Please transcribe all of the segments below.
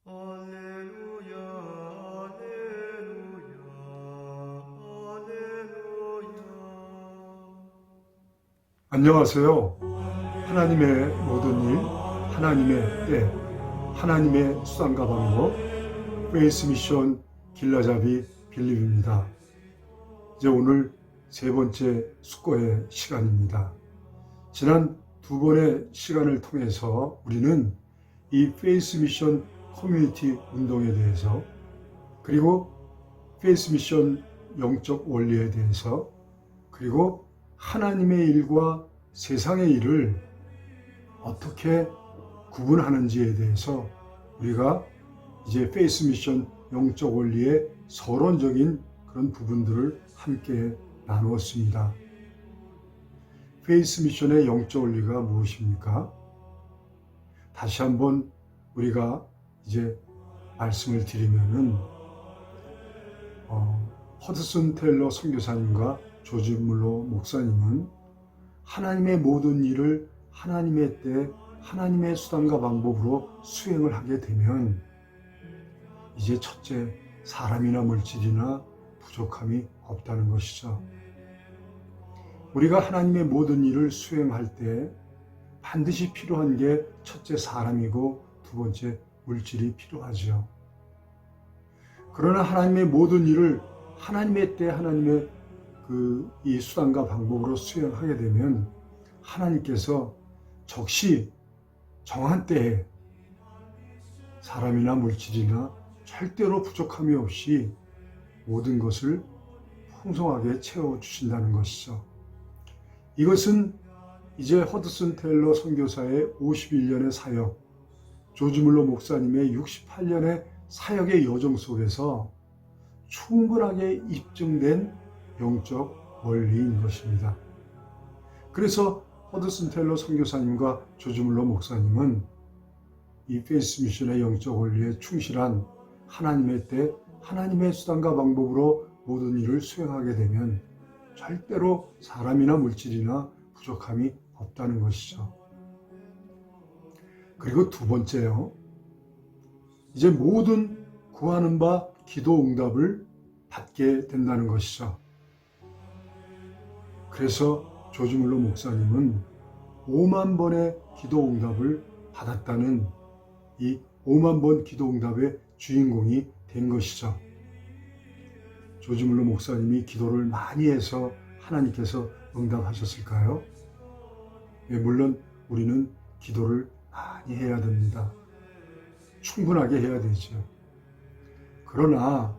할렐루야, 할렐루야, 할렐루야. 안녕하세요. 하나님의 모든 일, 하나님의 때, 하나님의 수단과 방법, 페이스 미션 길라잡이 빌립입니다. 이제 오늘 세 번째 숙고의 시간입니다. 지난 두 번의 시간을 통해서 우리는 이 페이스 미션 커뮤니티 운동에 대해서, 그리고 페이스 미션 영적 원리에 대해서, 그리고 하나님의 일과 세상의 일을 어떻게 구분하는지에 대해서 우리가 이제 페이스 미션 영적 원리의 서론적인 그런 부분들을 함께 나누었습니다. 페이스 미션의 영적 원리가 무엇입니까? 다시 한번 우리가 이제 말씀을 드리면은 허드슨 테일러 선교사님과 조지 물로 목사님은 하나님의 모든 일을 하나님의 때, 하나님의 수단과 방법으로 수행을 하게 되면 이제 첫째, 사람이나 물질이나 부족함이 없다는 것이죠. 우리가 하나님의 모든 일을 수행할 때 반드시 필요한 게 첫째 사람이고 두 번째 물질이 필요하죠. 그러나 하나님의 모든 일을 하나님의 때, 하나님의 이 수단과 방법으로 수행하게 되면 하나님께서 적시 정한 때에 사람이나 물질이나 절대로 부족함이 없이 모든 것을 풍성하게 채워주신다는 것이죠. 이것은 이제 허드슨 테일러 선교사의 51년의 사역, 조지 물러 목사님의 68년의 사역의 여정 속에서 충분하게 입증된 영적 원리인 것입니다. 그래서 허드슨 테일러 선교사님과 조지 물러 목사님은 이 페이스 미션의 영적 원리에 충실한 하나님의 때, 하나님의 수단과 방법으로 모든 일을 수행하게 되면 절대로 사람이나 물질이나 부족함이 없다는 것이죠. 그리고 두 번째요. 이제 모든 구하는 바 기도 응답을 받게 된다는 것이죠. 그래서 조지 물러 목사님은 5만 번의 기도 응답을 받았다는 이 5만 번 기도 응답의 주인공이 된 것이죠. 조지 물러 목사님이 기도를 많이 해서 하나님께서 응답하셨을까요? 예, 물론 우리는 기도를 많이 해야 됩니다. 충분하게 해야 되죠. 그러나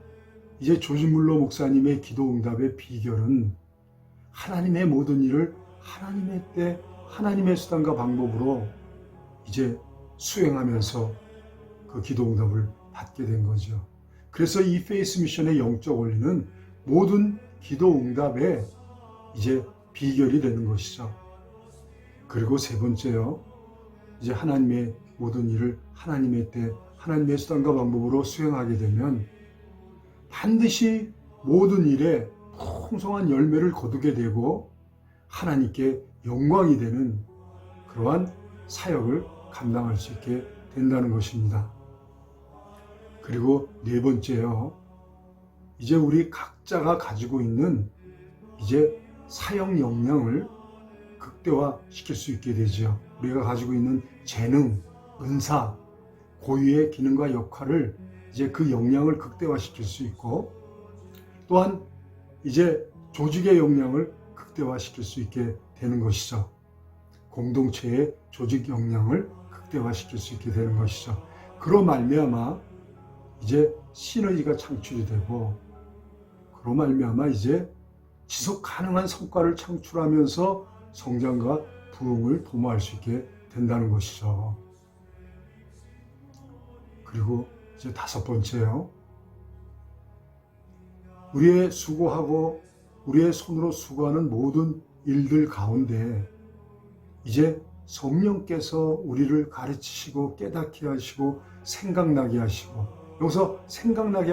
이제 조지 물러 목사님의 기도 응답의 비결은 하나님의 모든 일을 하나님의 때, 하나님의 수단과 방법으로 이제 수행하면서 그 기도 응답을 받게 된 거죠. 그래서 이 페이스 미션의 영적 원리는 모든 기도 응답의 이제 비결이 되는 것이죠. 그리고 세 번째요. 이제 하나님의 모든 일을 하나님의 때, 하나님의 수단과 방법으로 수행하게 되면 반드시 모든 일에 풍성한 열매를 거두게 되고 하나님께 영광이 되는 그러한 사역을 감당할 수 있게 된다는 것입니다. 그리고 네 번째요. 이제 우리 각자가 가지고 있는 이제 사역 역량을 극대화시킬 수 있게 되죠. 우리가 가지고 있는 재능, 은사, 고유의 기능과 역할을 이제 그 역량을 극대화시킬 수 있고, 또한 이제 조직의 역량을 극대화시킬 수 있게 되는 것이죠. 공동체의 조직 역량을 극대화시킬 수 있게 되는 것이죠. 그로 말미암아 이제 시너지가 창출이 되고, 그로 말미암아 이제 지속 가능한 성과를 창출하면서 성장과 부흥을 도모할 수 있게 된다는 것이죠. 그리고 이제 다섯 번째요. 우리의 수고하고 우리의 손으로 수고하는 모든 일들 가운데 이제 성령께서 우리를 가르치시고 깨닫게 하시고 생각나게 하시고, 여기서 생각나게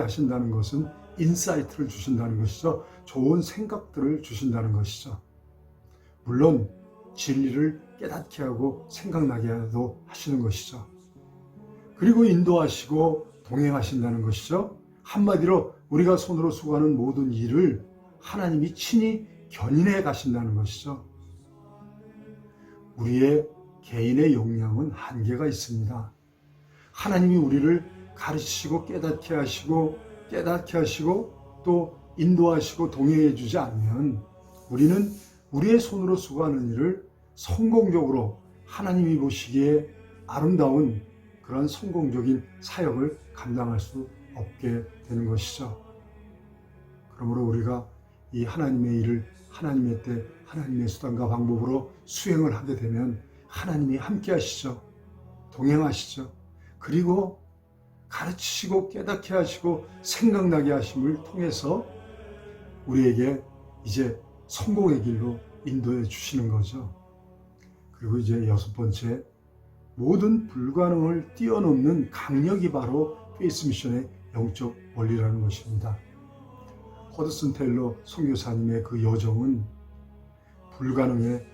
하신다는 것은 인사이트를 주신다는 것이죠. 좋은 생각들을 주신다는 것이죠. 물론 진리를 깨닫게 하고 생각나게 하시는 것이죠. 그리고 인도하시고 동행하신다는 것이죠. 한마디로 우리가 손으로 수고하는 모든 일을 하나님이 친히 견인해 가신다는 것이죠. 우리의 개인의 역량은 한계가 있습니다. 하나님이 우리를 가르치시고 깨닫게 하시고 또 인도하시고 동행해 주지 않으면 우리는 우리의 손으로 수고하는 일을 성공적으로 하나님이 보시기에 아름다운 그런 성공적인 사역을 감당할 수 없게 되는 것이죠. 그러므로 우리가 이 하나님의 일을 하나님의 때 하나님의 수단과 방법으로 수행을 하게 되면 하나님이 함께 하시죠. 동행하시죠. 그리고 가르치시고 깨닫게 하시고 생각나게 하심을 통해서 우리에게 이제 성공의 길로 인도해 주시는 거죠. 그리고 이제 6번째, 모든 불가능을 뛰어넘는 강력이 바로 페이스 미션의 영적 원리라는 것입니다. 허드슨 테일러 선교사님의 그 여정은 불가능의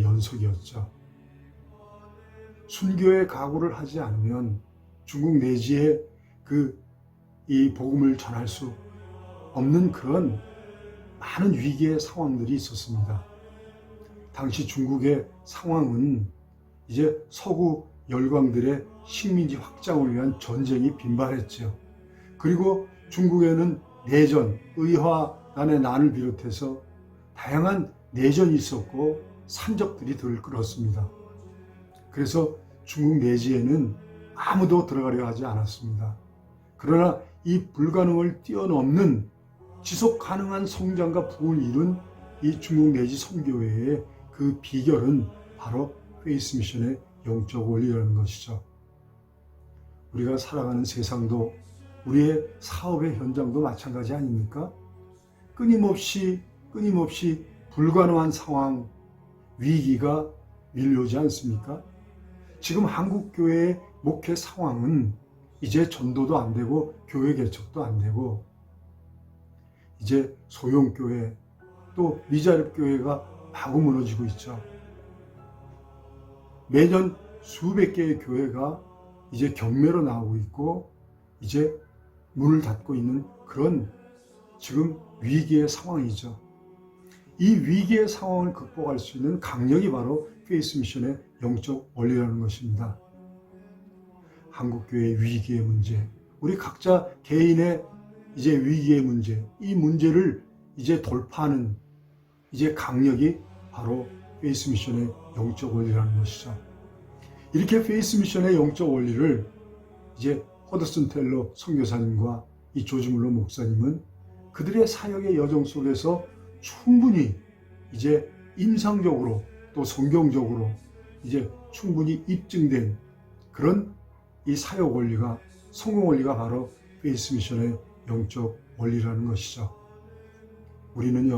연속이었죠. 순교의 각오를 하지 않으면 중국 내지에 이 복음을 전할 수 없는 그런 많은 위기의 상황들이 있었습니다. 당시 중국의 상황은 이제 서구 열강들의 식민지 확장을 위한 전쟁이 빈발했죠. 그리고 중국에는 내전, 의화난의 난을 비롯해서 다양한 내전이 있었고 산적들이 들끓었습니다. 그래서 중국 내지에는 아무도 들어가려 하지 않았습니다. 그러나 이 불가능을 뛰어넘는 지속 가능한 성장과 부흥을 이룬 이 중국 내지 선교회의 그 비결은 바로 페이스 미션의 영적 원리라는 것이죠. 우리가 살아가는 세상도 우리의 사업의 현장도 마찬가지 아닙니까? 끊임없이 불가능한 상황, 위기가 밀려오지 않습니까? 지금 한국교회의 목회 상황은 이제 전도도 안 되고 교회 개척도 안 되고 이제 소형교회 또 미자립교회가 마구 무너지고 있죠. 매년 수백 개의 교회가 이제 경매로 나오고 있고 이제 문을 닫고 있는 그런 지금 위기의 상황이죠. 이 위기의 상황을 극복할 수 있는 강력이 바로 페이스 미션의 영적 원리라는 것입니다. 한국교회의 위기의 문제, 우리 각자 개인의 이제 위기의 문제, 이 문제를 이제 돌파하는 이제 강력이 바로 페이스 미션의 영적 원리라는 것이죠. 이렇게 페이스 미션의 영적 원리를 이제 허드슨 테일러 선교사님과 이 조지 물러 목사님은 그들의 사역의 여정 속에서 충분히 이제 임상적으로 또 성경적으로 이제 충분히 입증된 그런 이 사역 원리가 성공 원리가 바로 페이스 미션의 영적 원리라는 것이죠. 우리는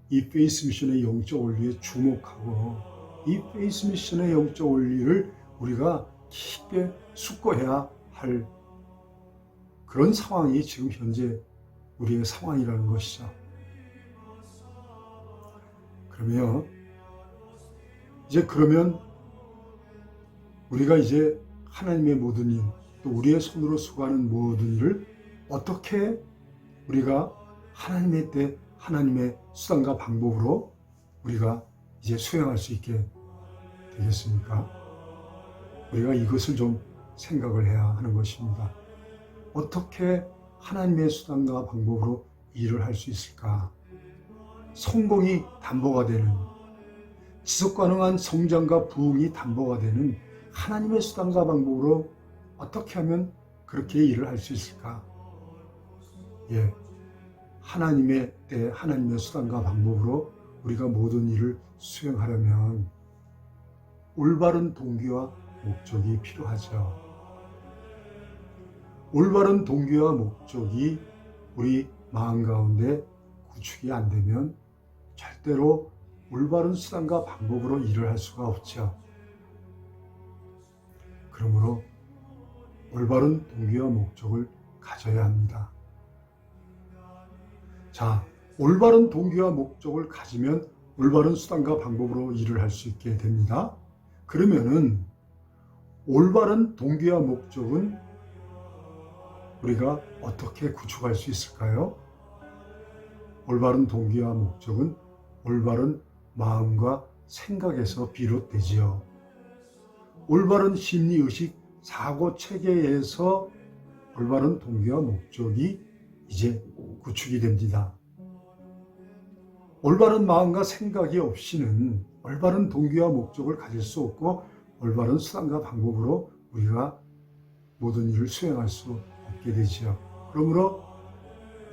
이 페이스 미션의 영적 원리에 주목하고 이 페이스 미션의 영적 원리를 우리가 깊게 숙고해야 할 그런 상황이 지금 현재 우리의 상황이라는 것이죠. 그러면 우리가 이제 하나님의 모든 일, 또 우리의 손으로 수고하는 모든 일을 어떻게 우리가 하나님의 때 하나님의 수단과 방법으로 우리가 이제 수행할 수 있게 되겠습니까? 우리가 이것을 좀 생각을 해야 하는 것입니다. 어떻게 하나님의 수단과 방법으로 일을 할 수 있을까? 성공이 담보가 되는, 지속 가능한 성장과 부흥이 담보가 되는 하나님의 수단과 방법으로 어떻게 하면 그렇게 일을 할 수 있을까? 하나님의 때 하나님의 수단과 방법으로 우리가 모든 일을 수행하려면 올바른 동기와 목적이 필요하죠. 올바른 동기와 목적이 우리 마음 가운데 구축이 안 되면 절대로 올바른 수단과 방법으로 일을 할 수가 없죠. 그러므로 올바른 동기와 목적을 가져야 합니다. 자, 올바른 동기와 목적을 가지면 올바른 수단과 방법으로 일을 할 수 있게 됩니다. 그러면은 올바른 동기와 목적은 우리가 어떻게 구축할 수 있을까요? 올바른 동기와 목적은 올바른 마음과 생각에서 비롯되지요. 올바른 심리의식, 사고체계에서 올바른 동기와 목적이 이제 구축이 됩니다. 올바른 마음과 생각이 없이는 올바른 동기와 목적을 가질 수 없고 올바른 수단과 방법으로 우리가 모든 일을 수행할 수 없게 되지요. 그러므로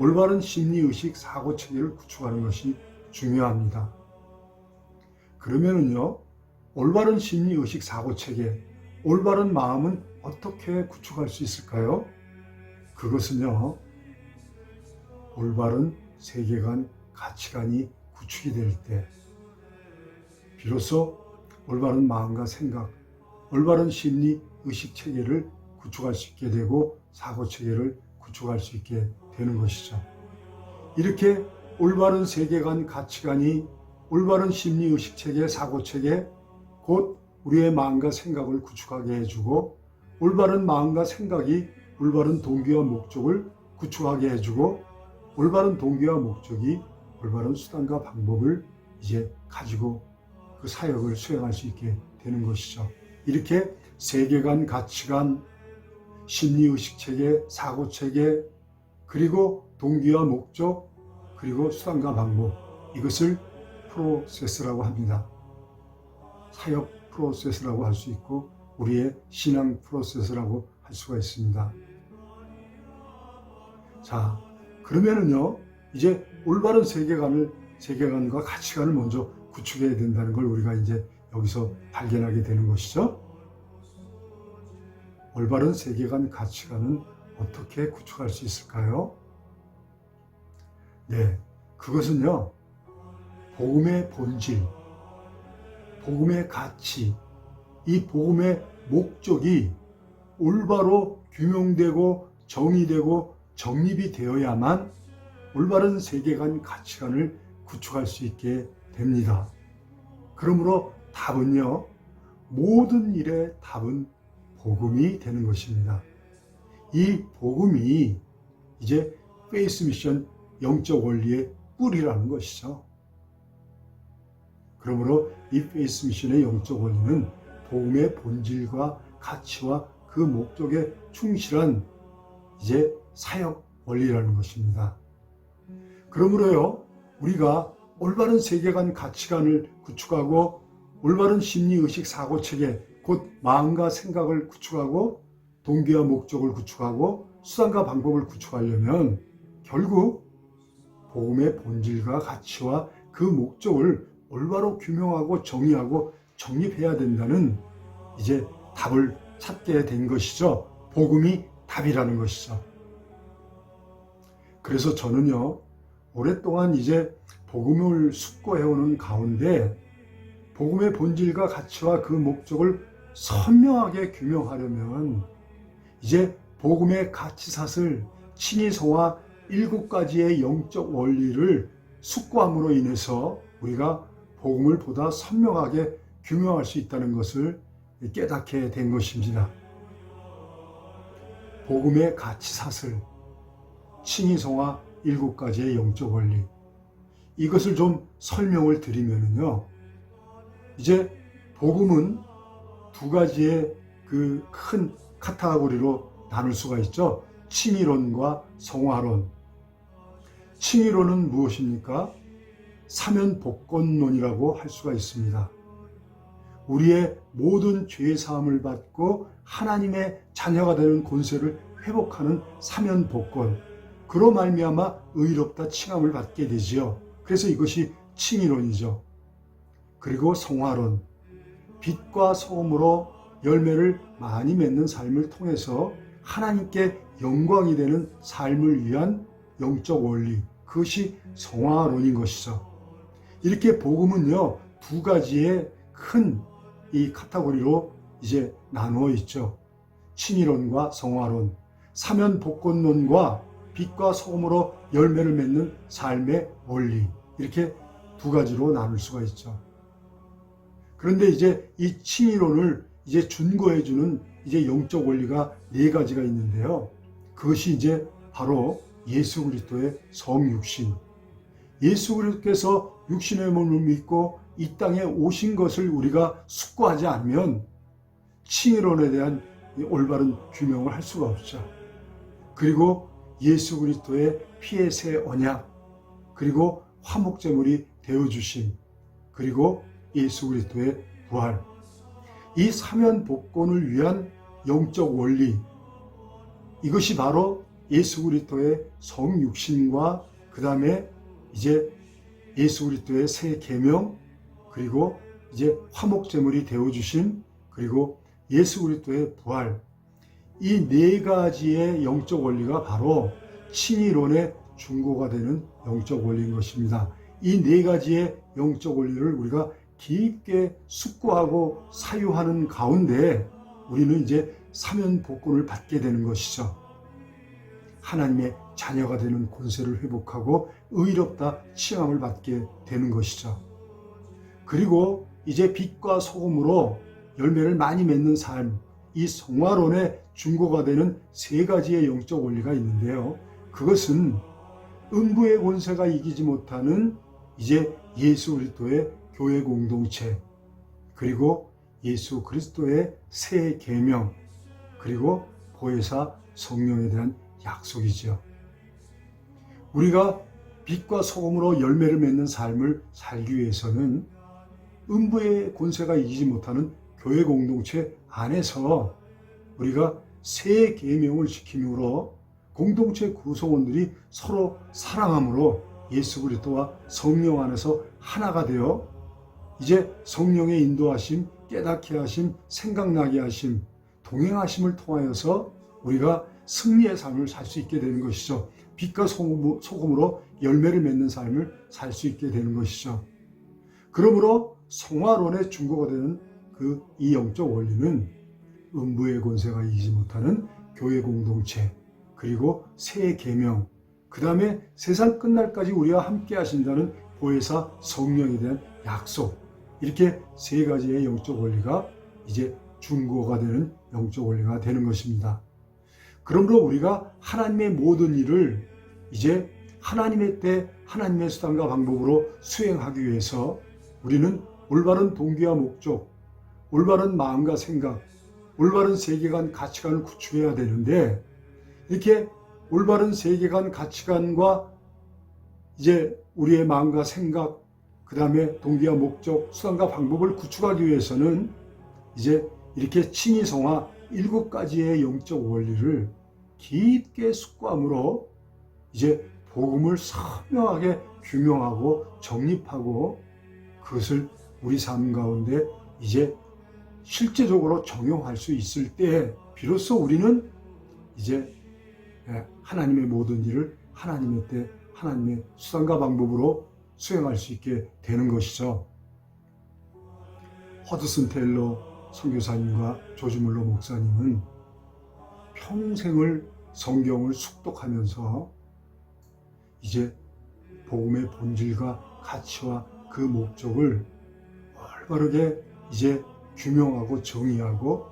올바른 심리의식, 사고체계를 구축하는 것이 중요합니다. 그러면은요, 올바른 심리의식, 사고체계, 올바른 마음은 어떻게 구축할 수 있을까요? 그것은요, 올바른 세계관, 가치관이 구축이 될 때 비로소 올바른 마음과 생각, 올바른 심리 의식 체계를 구축할 수 있게 되고 사고 체계를 구축할 수 있게 되는 것이죠. 이렇게 올바른 세계관, 가치관이 올바른 심리 의식 체계, 사고 체계, 곧 우리의 마음과 생각을 구축하게 해주고 올바른 마음과 생각이 올바른 동기와 목적을 구축하게 해주고 올바른 동기와 목적이 올바른 수단과 방법을 이제 가지고 그 사역을 수행할 수 있게 되는 것이죠. 이렇게 세계관, 가치관, 심리의식체계, 사고체계, 그리고 동기와 목적, 그리고 수단과 방법, 이것을 프로세스라고 합니다. 사역 프로세스라고 할 수 있고 우리의 신앙 프로세스라고 할 수가 있습니다. 자, 그러면은요, 이제 올바른 세계관과 가치관을 먼저 구축해야 된다는 걸 우리가 이제 여기서 발견하게 되는 것이죠. 올바른 세계관, 가치관은 어떻게 구축할 수 있을까요? 네, 그것은요, 복음의 본질, 복음의 가치, 이 복음의 목적이 올바로 규명되고 정의되고 정립이 되어야만 올바른 세계관, 가치관을 구축할 수 있게 됩니다. 그러므로 답은요, 모든 일의 답은 복음이 되는 것입니다. 이 복음이 이제 페이스 미션 영적 원리의 뿌리라는 것이죠. 그러므로 이 페이스 미션의 영적 원리는 복음의 본질과 가치와 그 목적에 충실한 이제 사역 원리라는 것입니다. 그러므로요, 우리가 올바른 세계관, 가치관을 구축하고 올바른 심리의식, 사고체계, 곧 마음과 생각을 구축하고 동기와 목적을 구축하고 수단과 방법을 구축하려면 결국 복음의 본질과 가치와 그 목적을 올바로 규명하고 정의하고 정립해야 된다는 이제 답을 찾게 된 것이죠. 복음이 답이라는 것이죠. 그래서 저는요, 오랫동안 이제 복음을 숙고해오는 가운데 복음의 본질과 가치와 그 목적을 선명하게 규명하려면 이제 복음의 가치사슬, 친이소와 7가지의 영적 원리를 숙고함으로 인해서 우리가 복음을 보다 선명하게 규명할 수 있다는 것을 깨닫게 된 것입니다. 복음의 가치사슬, 친이소와 7가지의 영적 원리, 이것을 좀 설명을 드리면요, 이제 복음은 2가지의 그 큰 카테고리로 나눌 수가 있죠. 칭의론과 성화론. 칭의론은 무엇입니까? 사면복권론이라고 할 수가 있습니다. 우리의 모든 죄 사함을 받고 하나님의 자녀가 되는 권세를 회복하는 사면복권, 그로 말미암아 의롭다 칭함을 받게 되지요. 그래서 이것이 칭의론이죠. 그리고 성화론, 빛과 소금으로 열매를 많이 맺는 삶을 통해서 하나님께 영광이 되는 삶을 위한 영적 원리, 그것이 성화론인 것이죠. 이렇게 복음은요, 2가지의 큰 이 카테고리로 이제 나누어 있죠. 친이론과 성화론, 사면복권론과 빛과 소금으로 열매를 맺는 삶의 원리, 이렇게 2가지로 나눌 수가 있죠. 그런데 이제 이 칭의론을 이제 준거해주는 이제 영적 원리가 네 가지가 있는데요. 그것이 이제 바로 예수 그리스도의 성육신. 예수 그리스도께서 육신의 몸을 믿고 이 땅에 오신 것을 우리가 숙고하지 않으면 칭의론에 대한 올바른 규명을 할 수가 없죠. 그리고 예수 그리스도의 피의 새 언약, 그리고 화목제물이 되어주심, 그리고 예수 그리스도의 부활. 이 사면 복권을 위한 영적 원리, 이것이 바로 예수 그리스도의 성육신과 그 다음에 이제 예수 그리스도의 새 계명, 그리고 이제 화목제물이 되어주심, 그리고 예수 그리스도의 부활. 이 네 가지의 영적 원리가 바로 칭의론의 중고가 되는 영적 원리인 것입니다. 이 네 가지의 영적 원리를 우리가 깊게 숙고하고 사유하는 가운데 우리는 이제 사면 복권을 받게 되는 것이죠. 하나님의 자녀가 되는 권세를 회복하고 의롭다 칭함을 받게 되는 것이죠. 그리고 이제 빛과 소금으로 열매를 많이 맺는 삶, 이 성화론의 중고가 되는 세 가지의 영적 원리가 있는데요. 그것은 음부의 권세가 이기지 못하는 이제 예수 그리스도의 교회 공동체, 그리고 예수 그리스도의 새 계명, 그리고 보혜사 성령에 대한 약속이죠. 우리가 빛과 소금으로 열매를 맺는 삶을 살기 위해서는 음부의 권세가 이기지 못하는 교회 공동체 안에서 우리가 새 계명을 지킴으로 공동체 구성원들이 서로 사랑함으로 예수 그리스도와 성령 안에서 하나가 되어 이제 성령의 인도하심, 깨닫게 하심, 생각나게 하심, 동행하심을 통하여서 우리가 승리의 삶을 살 수 있게 되는 것이죠. 빛과 소금으로 열매를 맺는 삶을 살 수 있게 되는 것이죠. 그러므로 성화론의 중고가 되는 이 영적 원리는 음부의 권세가 이기지 못하는 교회 공동체, 그리고 새 계명, 그 다음에 세상 끝날까지 우리와 함께 하신다는 보혜사 성령에 대한 약속, 이렇게 세 가지의 영적 원리가 이제 중고가 되는 영적 원리가 되는 것입니다. 그러므로 우리가 하나님의 모든 일을 이제 하나님의 때 하나님의 수단과 방법으로 수행하기 위해서 우리는 올바른 동기와 목적, 올바른 마음과 생각, 올바른 세계관, 가치관을 구축해야 되는데, 이렇게 올바른 세계관, 가치관과 이제 우리의 마음과 생각, 그 다음에 동기와 목적, 수단과 방법을 구축하기 위해서는 이제 이렇게 칭의성화 7가지의 영적 원리를 깊게 숙고함으로 이제 복음을 선명하게 규명하고 정립하고 그것을 우리 삶 가운데 이제 실제적으로 적용할 수 있을 때 비로소 우리는 이제 하나님의 모든 일을 하나님의 때 하나님의 수단과 방법으로 수행할 수 있게 되는 것이죠. 허드슨 테일러 선교사님과 조지 물러 목사님은 평생을 성경을 숙독하면서 이제 복음의 본질과 가치와 그 목적을 올바르게 이제 규명하고 정의하고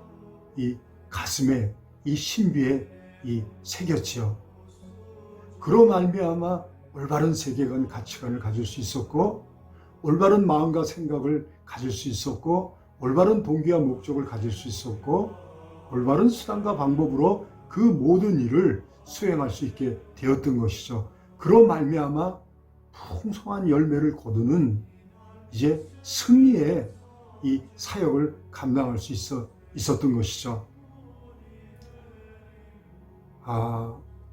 이 가슴에 이 신비에 이 새겼지요. 그로 말미암아 올바른 세계관 가치관을 가질 수 있었고, 올바른 마음과 생각을 가질 수 있었고, 올바른 동기와 목적을 가질 수 있었고, 올바른 수단과 방법으로 그 모든 일을 수행할 수 있게 되었던 것이죠. 그로 말미암아 풍성한 열매를 거두는 이제 승리의 이 사역을 감당할 수 있었던 것이죠.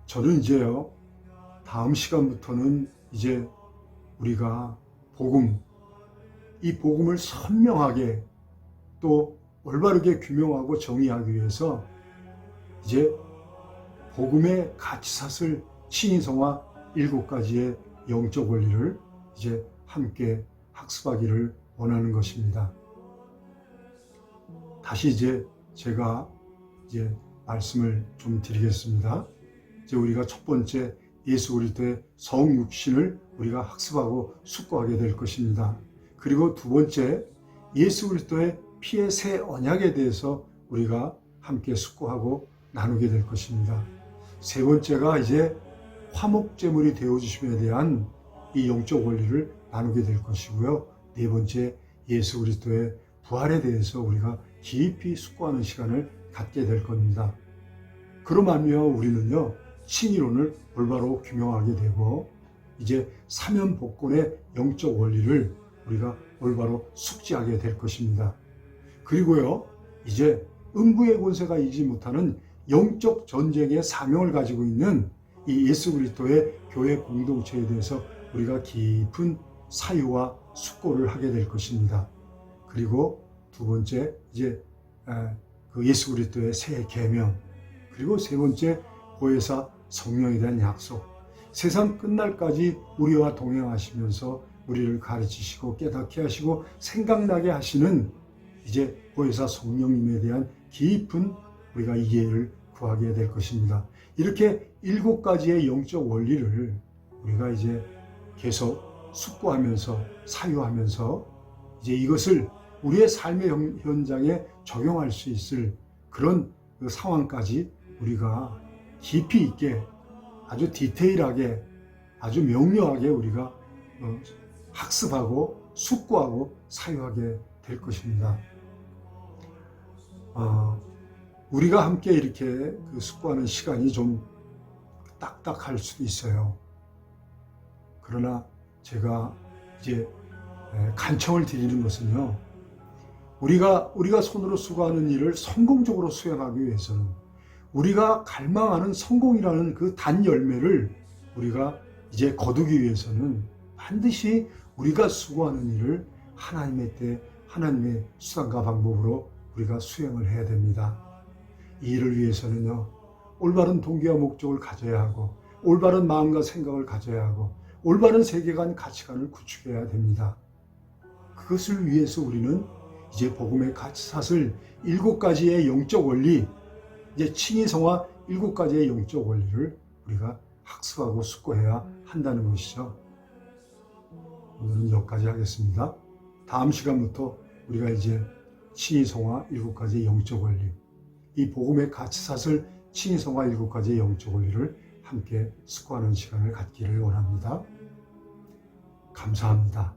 저는 이제요, 다음 시간부터는 이제 우리가 이 복음을 선명하게 또 올바르게 규명하고 정의하기 위해서 이제 복음의 가치사슬 칭의성화 7가지의 영적 원리를 이제 함께 학습하기를 원하는 것입니다. 다시 이제 제가 이제 말씀을 좀 드리겠습니다. 이제 우리가 첫 번째 예수 그리스도의 성육신을 우리가 학습하고 숙고하게 될 것입니다. 그리고 두 번째 예수 그리스도의 피의 새 언약에 대해서 우리가 함께 숙고하고 나누게 될 것입니다. 세 번째가 이제 화목제물이 되어주심에 대한 이 영적 원리를 나누게 될 것이고요. 네 번째, 예수 그리스도의 부활에 대해서 우리가 깊이 숙고하는 시간을 갖게 될 겁니다. 그러면요 우리는요 칭의론을 올바로 규명하게 되고 이제 사면복권의 영적 원리를 우리가 올바로 숙지하게 될 것입니다. 그리고요 이제 음부의 권세가 이기지 못하는 영적 전쟁의 사명을 가지고 있는 이 예수 그리스도의 교회 공동체에 대해서 우리가 깊은 사유와 숙고를 하게 될 것입니다. 그리고 두 번째 이제 그 예수 그리스도의 새 계명, 그리고 세 번째 보혜사 성령에 대한 약속, 세상 끝날까지 우리와 동행하시면서 우리를 가르치시고 깨닫게 하시고 생각나게 하시는 이제 보혜사 성령님에 대한 깊은 우리가 이해를 구하게 될 것입니다. 이렇게 7가지의 영적 원리를 우리가 이제 계속 숙고하면서 사유하면서 이제 이것을 우리의 삶의 현장에 적용할 수 있을 그런 그 상황까지 우리가 깊이 있게 아주 디테일하게 아주 명료하게 우리가 학습하고 숙고하고 사유하게 될 것입니다. 우리가 함께 이렇게 그 숙고하는 시간이 좀 딱딱할 수도 있어요. 그러나 제가 이제 간청을 드리는 것은요, 우리가 손으로 수고하는 일을 성공적으로 수행하기 위해서는 우리가 갈망하는 성공이라는 그 단 열매를 우리가 이제 거두기 위해서는 반드시 우리가 수고하는 일을 하나님의 때 하나님의 수단과 방법으로 우리가 수행을 해야 됩니다. 이 일을 위해서는요, 올바른 동기와 목적을 가져야 하고 올바른 마음과 생각을 가져야 하고 올바른 세계관, 가치관을 구축해야 됩니다. 그것을 위해서 우리는 이제 복음의 가치사슬 7가지의 영적 원리, 이제 칭의성화 7가지의 영적 원리를 우리가 학습하고 숙고해야 한다는 것이죠. 오늘은 여기까지 하겠습니다. 다음 시간부터 우리가 이제 칭의성화 7가지의 영적 원리, 이 복음의 가치사슬 칭의성화 7가지의 영적 원리를 함께 숙고하는 시간을 갖기를 원합니다. 감사합니다.